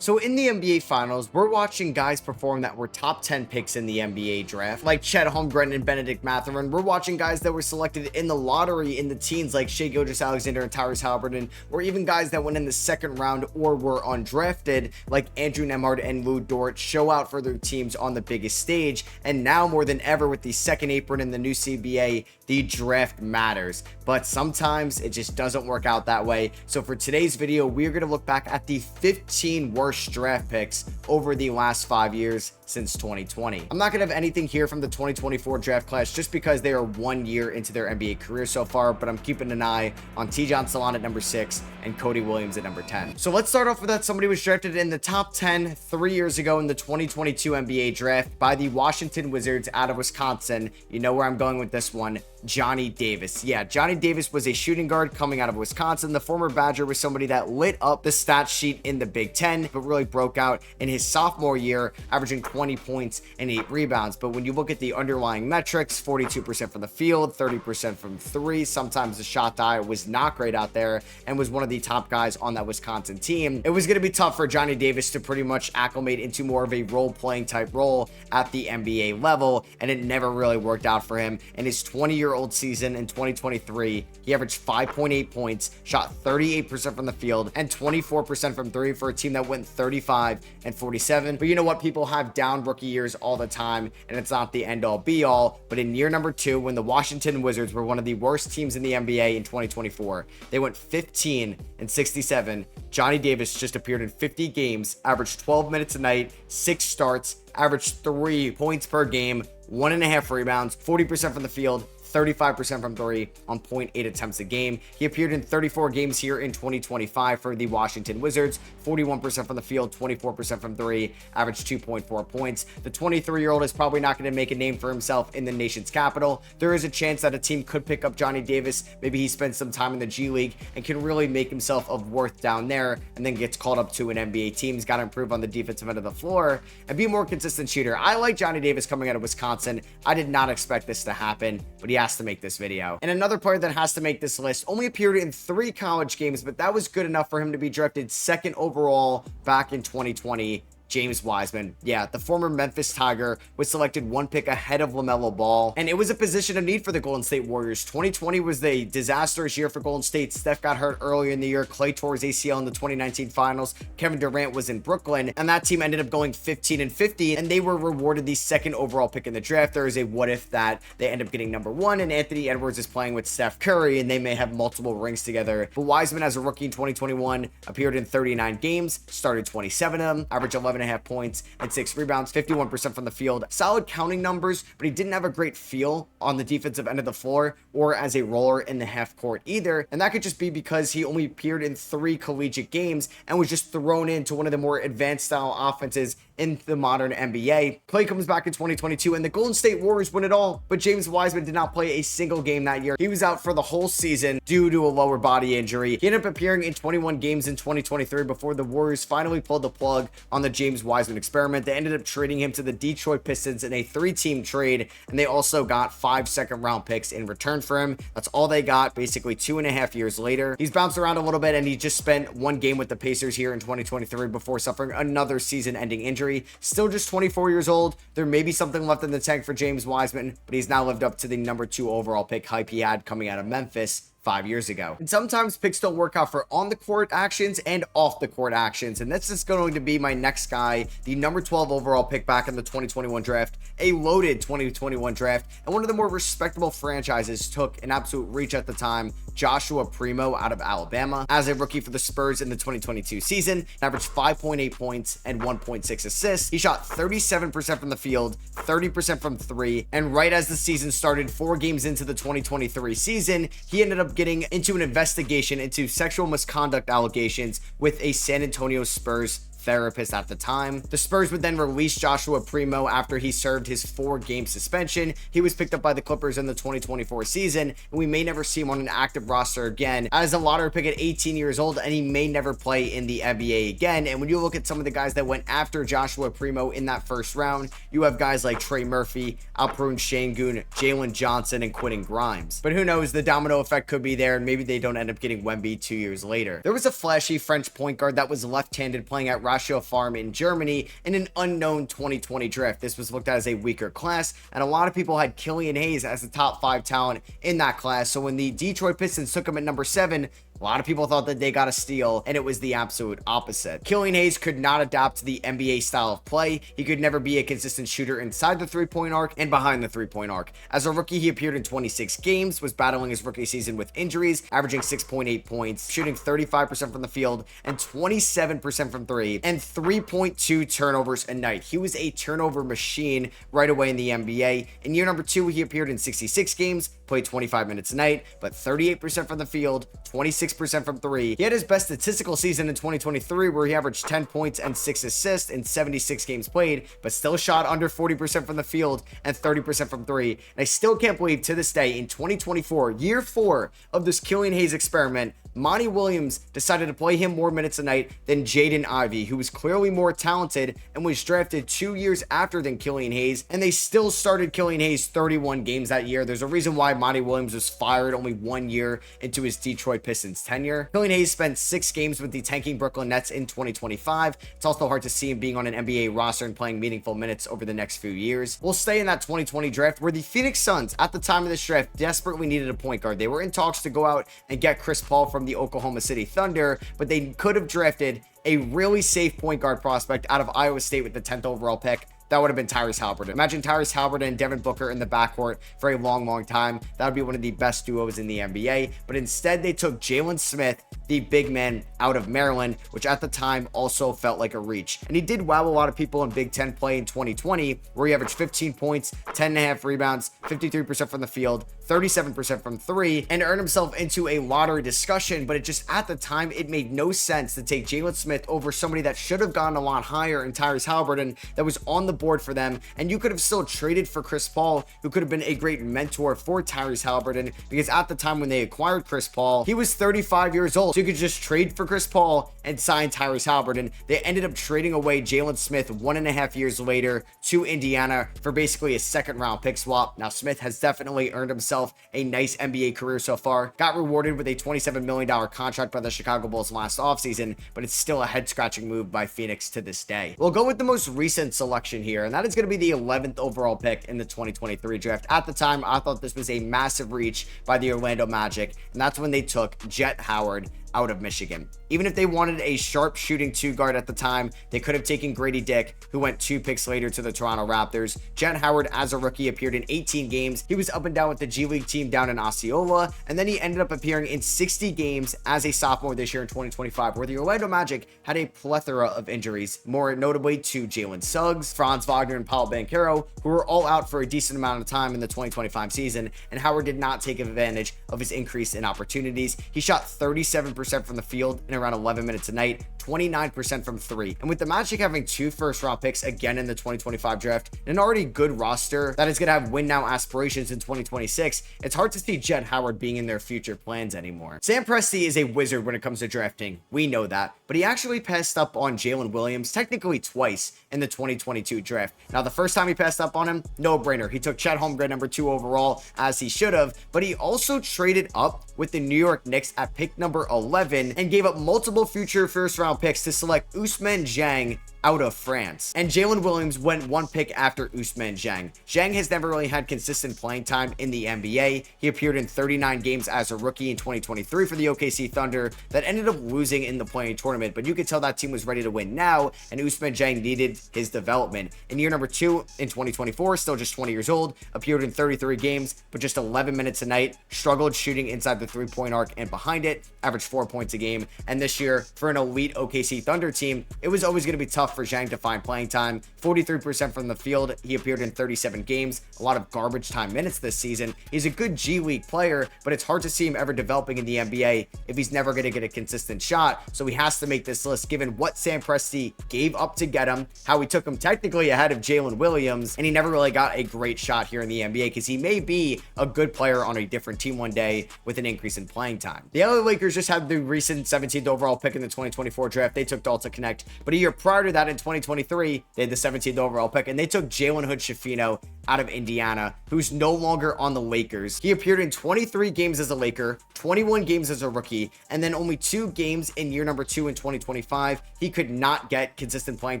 So in the NBA Finals, we're watching guys perform that were top 10 picks in the NBA draft, like Chet Holmgren and Benedict Mathurin. We're watching guys that were selected in the lottery in the teens, like Shai Gilgeous-Alexander and Tyrese Haliburton, or even guys that went in the second round or were undrafted, like Andrew Nembhard and Lou Dort, show out for their teams on the biggest stage. And now more than ever with the second apron in the new CBA, the draft matters. But sometimes it just doesn't work out that way. So for today's video, we're going to look back at the 15 worst draft picks over the last 5 years since 2020. I'm not gonna have anything here from the 2024 draft class just because they are 1 year into their NBA career so far, but I'm keeping an eye on Tidjane Salaün at number 6 and Cody Williams at number 10. So let's start off with that. Somebody was drafted in the top 10 3 years ago in the 2022 NBA draft by the Washington Wizards out of Wisconsin. You know where I'm going with this one. Johnny Davis. Yeah, Johnny Davis was a shooting guard coming out of Wisconsin. The former Badger was somebody that lit up the stat sheet in the Big Ten, but really broke out in his sophomore year, averaging 20 points and 8 rebounds. But when you look at the underlying metrics, 42% from the field, 30% from 3, sometimes the shot diet was not great out there, and was one of the top guys on that Wisconsin team. It was going to be tough for Johnny Davis to pretty much acclimate into more of a role-playing type role at the NBA level, and it never really worked out for him. In his 20-year-old season in 2023, he averaged 5.8 points, shot 38% from the field, and 24% from 3 for a team that went 35 and 47. But you know what? People have down rookie years all the time, and it's not the end all be all. But in year number 2, when the Washington Wizards were one of the worst teams in the NBA in 2024, they went 15 and 67. Johnny Davis just appeared in 50 games, averaged 12 minutes a night, 6 starts, averaged 3 points per game, 1.5 rebounds, 40% from the field, 35% from 3 on 0.8 attempts a game. He appeared in 34 games here in 2025 for the Washington Wizards, 41% from the field, 24% from 3, averaged 2.4 points. The 23-year-old is probably not going to make a name for himself in the nation's capital. There is a chance that a team could pick up Johnny Davis. Maybe he spends some time in the G League and can really make himself of worth down there, and then gets called up to an NBA team. He's got to improve on the defensive end of the floor and be a more consistent shooter. I like Johnny Davis coming out of Wisconsin. I did not expect this to happen, but he has to make this video. And another player that has to make this list only appeared in 3 college games, but that was good enough for him to be drafted 2nd overall back in 2020. James Wiseman. Yeah, the former Memphis Tiger was selected 1 pick ahead of LaMelo Ball, and it was a position of need for the Golden State Warriors. 2020 was the disastrous year for Golden State. Steph got hurt earlier in the year. Klay tore his ACL in the 2019 finals. Kevin Durant was in Brooklyn, and that team ended up going 15 and 50, and they were rewarded the 2nd overall pick in the draft. There is a what if that they end up getting number 1, and Anthony Edwards is playing with Steph Curry, and they may have multiple rings together. But Wiseman, as a rookie in 2021, appeared in 39 games, started 27 of them, averaged 11.5 points and 6 rebounds, 51% from the field. Solid counting numbers, but he didn't have a great feel on the defensive end of the floor or as a roller in the half court either. And that could just be because he only appeared in 3 collegiate games and was just thrown into one of the more advanced style offenses in the modern NBA. Klay comes back in 2022 and the Golden State Warriors win it all, but James Wiseman did not play a single game that year. He was out for the whole season due to a lower body injury. He ended up appearing in 21 games in 2023 before the Warriors finally pulled the plug on the James Wiseman experiment. They ended up trading him to the Detroit Pistons in a 3-team trade, and they also got 5 second-round picks in return for him. That's all they got, basically 2.5 years later. He's bounced around a little bit, and he just spent 1 game with the Pacers here in 2023 before suffering another season-ending injury. Still just 24 years old. There may be something left in the tank for James Wiseman, but he's now lived up to the number 2 overall pick hype he had coming out of Memphis 5 years ago. And sometimes picks don't work out for on the court actions and off the court actions, and this is going to be my next guy, the number 12 overall pick back in the 2021 draft, a loaded 2021 draft, and one of the more respectable franchises. Took an absolute reach at the time, Joshua Primo out of Alabama. As a rookie for the Spurs in the 2022 season, averaged 5.8 points and 1.6 assists. He shot 37% from the field, 30% from 3, and right as the season started, 4 games into the 2023 season, he ended up getting into an investigation into sexual misconduct allegations with a San Antonio Spurs therapist at the time. The Spurs would then release Joshua Primo after he served his 4-game suspension. He was picked up by the Clippers in the 2024 season, and we may never see him on an active roster again as a lottery pick at 18 years old, and he may never play in the NBA again. And when you look at some of the guys that went after Joshua Primo in that first round, you have guys like Trey Murphy, Alperen Şengün, Jalen Johnson, and Quentin Grimes. But who knows, the domino effect could be there, and maybe they don't end up getting Wemby 2 years later. There was a flashy French point guard that was left-handed playing at Ratio Farm in Germany in an unknown 2020 draft. This was looked at as a weaker class, and a lot of people had Killian Hayes as the top 5 talent in that class. So when the Detroit Pistons took him at number 7, a lot of people thought that they got a steal, and it was the absolute opposite. Killian Hayes could not adapt to the NBA style of play. He could never be a consistent shooter inside the three-point arc and behind the three-point arc. As a rookie, he appeared in 26 games, was battling his rookie season with injuries, averaging 6.8 points, shooting 35% from the field and 27% from 3, and 3.2 turnovers a night. He was a turnover machine right away in the NBA. In year number 2, he appeared in 66 games, played 25 minutes a night, but 38% from the field, 26% from 3. He had his best statistical season in 2023, where he averaged 10 points and 6 assists in 76 games played, but still shot under 40% from the field and 30% from 3. And I still can't believe to this day, in 2024, year 4 of this Killian Hayes experiment, Monty Williams decided to play him more minutes a night than Jaden Ivey, who was clearly more talented and was drafted 2 years after than Killian Hayes, and they still started Killian Hayes 31 games that year. There's a reason why Monty Williams was fired only 1 year into his Detroit Pistons tenure. Killian Hayes spent 6 games with the tanking Brooklyn Nets in 2025. It's also hard to see him being on an NBA roster and playing meaningful minutes over the next few years. We'll stay in that 2020 draft, where the Phoenix Suns, at the time of this draft, desperately needed a point guard. They were in talks to go out and get Chris Paul from the Oklahoma City Thunder, but they could have drafted a really safe point guard prospect out of Iowa State with the 10th overall pick. That would have been Tyrese Haliburton. Imagine Tyrese Haliburton and Devin Booker in the backcourt for a long time. That would be one of the best duos in the NBA. But instead, they took Jalen Smith, the big man out of Maryland, which at the time also felt like a reach. And he did wow a lot of people in Big Ten play in 2020, where he averaged 15 points, 10.5 rebounds, 53% from the field, 37% from 3, and earned himself into a lottery discussion. But it just, at the time, it made no sense to take Jalen Smith over somebody that should have gone a lot higher in Tyrese Haliburton, that was on the board for them. And you could have still traded for Chris Paul, who could have been a great mentor for Tyrese Haliburton, because at the time when they acquired Chris Paul, he was 35 years old. So you could just trade for Chris Paul and sign Tyrese Haliburton. They ended up trading away Jalen Smith 1.5 years later to Indiana for basically a second-round pick swap. Now, Smith has definitely earned himself a nice NBA career so far. Got rewarded with a $27 million contract by the Chicago Bulls last offseason, but it's still a head-scratching move by Phoenix to this day. We'll go with the most recent selection here, and that is going to be the 11th overall pick in the 2023 draft. At the time, I thought this was a massive reach by the Orlando Magic, and that's when they took Jett Howard out of Michigan. Even if they wanted a sharp shooting 2 guard at the time, they could have taken Grady Dick, who went 2 picks later to the Toronto Raptors. Jett Howard, as a rookie, appeared in 18 games. He was up and down with the G League team down in Osceola, and then he ended up appearing in 60 games as a sophomore this year in 2025, where the Orlando Magic had a plethora of injuries, more notably to Jalen Suggs, Franz Wagner, and Paolo Banchero, who were all out for a decent amount of time in the 2025 season, and Howard did not take advantage of his increase in opportunities. He shot 37% from the field in around 11 minutes a night, 29% from 3. And with the Magic having 2 first-round picks again in the 2025 draft, and an already good roster that is going to have win-now aspirations in 2026, it's hard to see Jett Howard being in their future plans anymore. Sam Presti is a wizard when it comes to drafting. We know that. But he actually passed up on Jalen Williams technically twice in the 2022 draft. Now, the first time he passed up on him, no-brainer. He took Chet Holmgren number 2 overall, as he should have, but he also traded up with the New York Knicks at pick number 11 and gave up multiple future first-round picks to select Usman Jang out of France. And Jalen Williams went 1 pick after Usman Jang. Jang has never really had consistent playing time in the NBA. He appeared in 39 games as a rookie in 2023 for the OKC Thunder that ended up losing in the play-in tournament, but you could tell that team was ready to win now, and Usman Jang needed his development. In year number 2 in 2024, still just 20 years old, appeared in 33 games, but just 11 minutes a night, struggled shooting inside the three-point arc and behind it, averaged 4 points a game. And this year, for an elite OKC Thunder team, it was always going to be tough for Jang to find playing time. 43% from the field. He appeared in 37 games, a lot of garbage time minutes this season. He's a good G League player, but it's hard to see him ever developing in the NBA if he's never going to get a consistent shot. So he has to make this list given what Sam Presti gave up to get him, how he took him technically ahead of Jalen Williams, and he never really got a great shot here in the NBA because he may be a good player on a different team one day with an increase in playing time. The LA Lakers just had the recent 17th overall pick in the 2024 draft. They took Dalton Connect, but a year prior to that, that, in 2023, they had the 17th overall pick, and they took Jalen Hood-Schifino out of Indiana, who's no longer on the Lakers. He appeared in 23 games as a Laker, 21 games as a rookie, and then only 2 games in year number 2 in 2025. He could not get consistent playing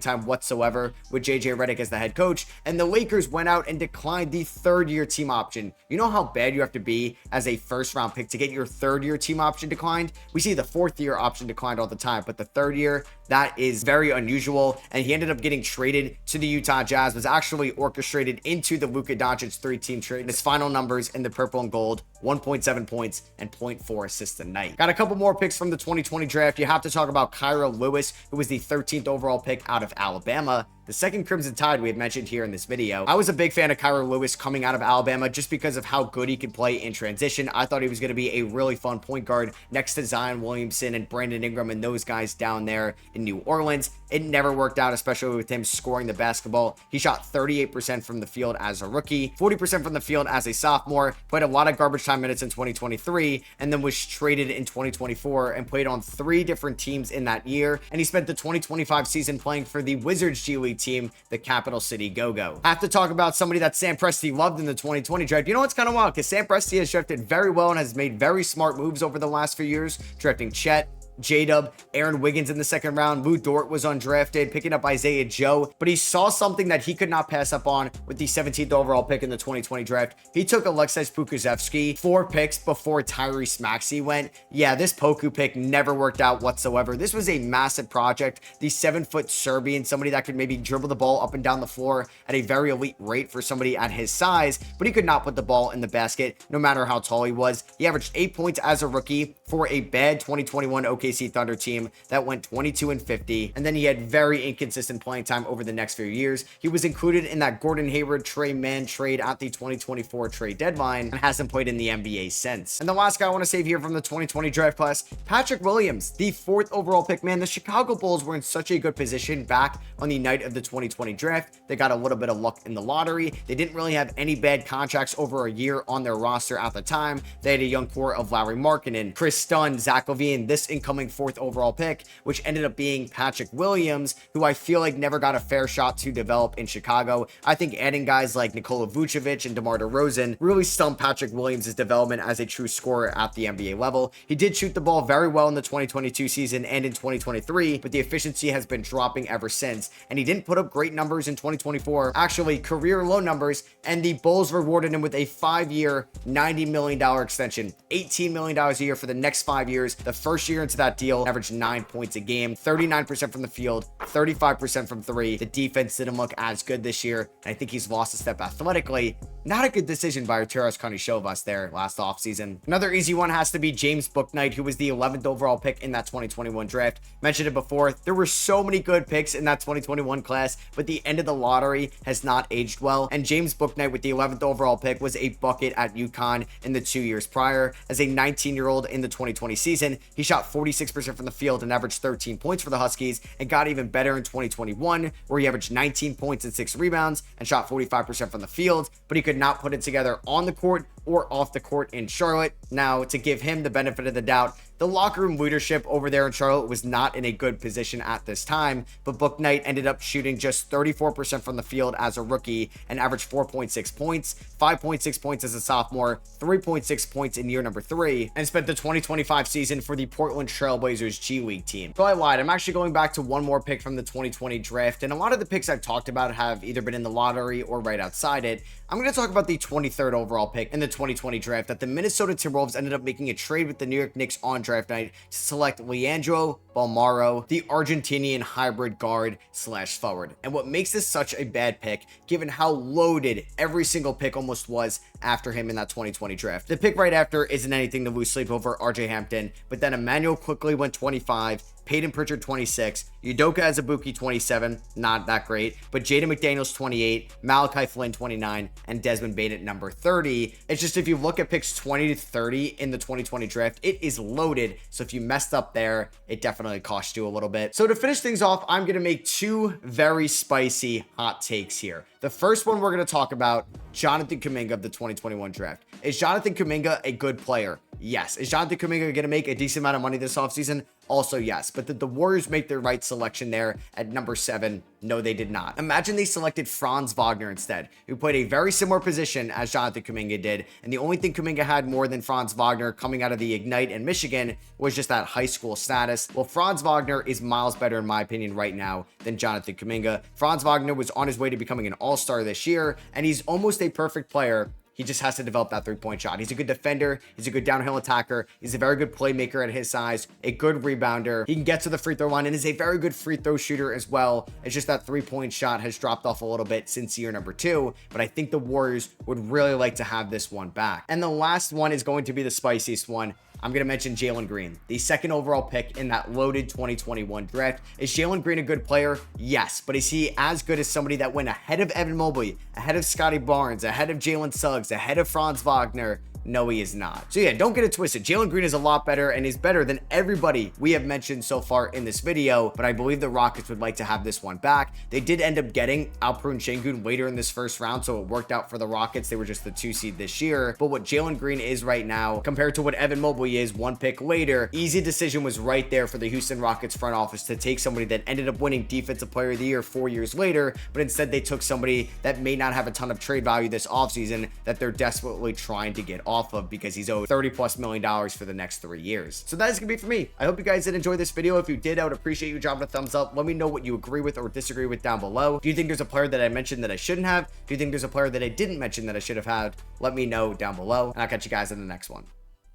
time whatsoever with JJ Redick as the head coach, and the Lakers went out and declined the third-year team option. You know how bad you have to be as a first-round pick to get your third-year team option declined? We see the fourth-year option declined all the time, but the third year, that is very unusual, and he ended up getting traded to the Utah Jazz, was actually orchestrated into the Luka Doncic 3-team trade. His final numbers in the purple and gold: 1.7 points and 0.4 assists a night. Got a couple more picks from the 2020 draft. You have to talk about Kyro Lewis, who was the 13th overall pick out of Alabama, the second Crimson Tide we had mentioned here in this video. I was a big fan of Kyro Lewis coming out of Alabama just because of how good he could play in transition. I thought he was going to be a really fun point guard next to Zion Williamson and Brandon Ingram and those guys down there in New Orleans. It never worked out, especially with him scoring the basketball. He shot 38% from the field as a rookie, 40% from the field as a sophomore, played a lot of garbage time minutes in 2023, and then was traded in 2024 and played on 3 different teams in that year. And he spent the 2025 season playing for the Wizards G League team, the Capital City Go-Go. Have to talk about somebody that Sam Presti loved in the 2020 draft. You know what's kind of wild? Because Sam Presti has drafted very well and has made very smart moves over the last few years, drafting Chet, J-Dub, Aaron Wiggins in the second round. Lou Dort was undrafted, picking up Isaiah Joe, but he saw something that he could not pass up on with the 17th overall pick in the 2020 draft. He took Alexei Pokusevski 4 picks before Tyrese Maxey went. Yeah, this Poku pick never worked out whatsoever. This was a massive project. The 7-foot Serbian, somebody that could maybe dribble the ball up and down the floor at a very elite rate for somebody at his size, but he could not put the ball in the basket no matter how tall he was. He averaged 8 points as a rookie for a bad 2021 OKC Thunder team that went 22-50, and then he had very inconsistent playing time over the next few years. He was included in that Gordon Hayward Trey Mann trade at the 2024 trade deadline and hasn't played in the NBA since. And the last guy I want to save here from the 2020 draft class, Patrick Williams, the 4th overall pick. Man, the Chicago Bulls were in such a good position back on the night of the 2020 draft. They got a little bit of luck in the lottery. They didn't really have any bad contracts over a year on their roster at the time. They had a young core of Larry Markkinen, Chris Dunn, Zach LaVine, this incoming 4th overall pick, which ended up being Patrick Williams, who I feel like never got a fair shot to develop in Chicago. I think adding guys like Nikola Vucevic and DeMar DeRozan really stumped Patrick Williams' development as a true scorer at the NBA level. He did shoot the ball very well in the 2022 season and in 2023, but the efficiency has been dropping ever since, and he didn't put up great numbers in 2024, actually career low numbers, and the Bulls rewarded him with a 5-year, $90 million extension, $18 million a year for the next 5 years. The first year into that deal, averaged 9 points a game, 39% from the field, 35% from 3. The defense didn't look as good this year, and I think he's lost a step athletically. Not a good decision by Arturas Karnisovas there last offseason. Another easy one has to be James Bouknight, who was the 11th overall pick in that 2021 draft. Mentioned it before, there were so many good picks in that 2021 class, but the end of the lottery has not aged well, and James Bouknight with the 11th overall pick was a bucket at UConn in the 2 years prior. As a 19-year-old in the 2020 season, he shot 46% from the field and averaged 13 points for the Huskies, and got even better in 2021, where he averaged 19 points and 6 rebounds and shot 45% from the field, but he could not put it together on the court or off the court in Charlotte. Now, to give him the benefit of the doubt, the locker room leadership over there in Charlotte was not in a good position at this time, but Bouknight ended up shooting just 34% from the field as a rookie and averaged 4.6 points, 5.6 points as a sophomore, 3.6 points in year number 3, and spent the 2025 season for the Portland Trail Blazers G League team. So I lied. I'm actually going back to one more pick from the 2020 draft, and a lot of the picks I've talked about have either been in the lottery or right outside it. I'm going to talk about the 23rd overall pick in the 2020 draft that the Minnesota Timberwolves ended up making a trade with the New York Knicks on draft night to select Leandro Bolmaro, the Argentinian hybrid guard / forward. And what makes this such a bad pick, given how loaded every single pick almost was after him in that 2020 draft. The pick right after isn't anything to lose sleep over, RJ Hampton, but then Emmanuel quickly went 25, Peyton Pritchard 26, Udoka Azubuike 27, not that great, but Jaden McDaniels 28, Malachi Flynn 29, and Desmond Bane at number 30. It's just if you look at picks 20 to 30 in the 2020 draft, it is loaded. So if you messed up there, it definitely cost you a little bit. So to finish things off, I'm going to make 2 very spicy hot takes here. The first one we're going to talk about, Jonathan Kuminga of the 2021 draft. Is Jonathan Kuminga a good player? Yes. Is Jonathan Kuminga going to make a decent amount of money this offseason? Also, yes. But did the Warriors make the right selection there at number 7? No, they did not. Imagine they selected Franz Wagner instead, who played a very similar position as Jonathan Kuminga did. And the only thing Kuminga had more than Franz Wagner coming out of the Ignite in Michigan was just that high school status. Well, Franz Wagner is miles better, in my opinion, right now than Jonathan Kuminga. Franz Wagner was on his way to becoming an all-star this year, and he's almost a perfect player. He just has to develop that three-point shot. He's a good defender. He's a good downhill attacker. He's a very good playmaker at his size, a good rebounder. He can get to the free throw line and is a very good free throw shooter as well. It's just that three-point shot has dropped off a little bit since year number 2, but I think the Warriors would really like to have this one back. And the last one is going to be the spiciest one. I'm going to mention Jalen Green, the second overall pick in that loaded 2021 draft. Is Jalen Green a good player? Yes. But is he as good as somebody that went ahead of Evan Mobley, ahead of Scotty Barnes, ahead of Jalen Suggs, ahead of Franz Wagner? No, he is not. So yeah, don't get it twisted. Jalen Green is a lot better and is better than everybody we have mentioned so far in this video, but I believe the Rockets would like to have this one back. They did end up getting Alperen Şengün later in this first round, so it worked out for the Rockets. They were just the 2 seed this year, but what Jalen Green is right now compared to what Evan Mobley is 1 pick later, easy decision was right there for the Houston Rockets front office to take somebody that ended up winning Defensive Player of the Year 4 years later, but instead they took somebody that may not have a ton of trade value this offseason that they're desperately trying to get off of because he's owed $30+ million for the next 3 years. So that is gonna be for me. I hope you guys did enjoy this video. If you did, I would appreciate you dropping a thumbs up. Let me know what you agree with or disagree with down below. Do you think there's a player that I mentioned that I shouldn't have? Do you think there's a player that I didn't mention that I should have had? Let me know down below, and I'll catch you guys in the next one.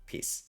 Peace.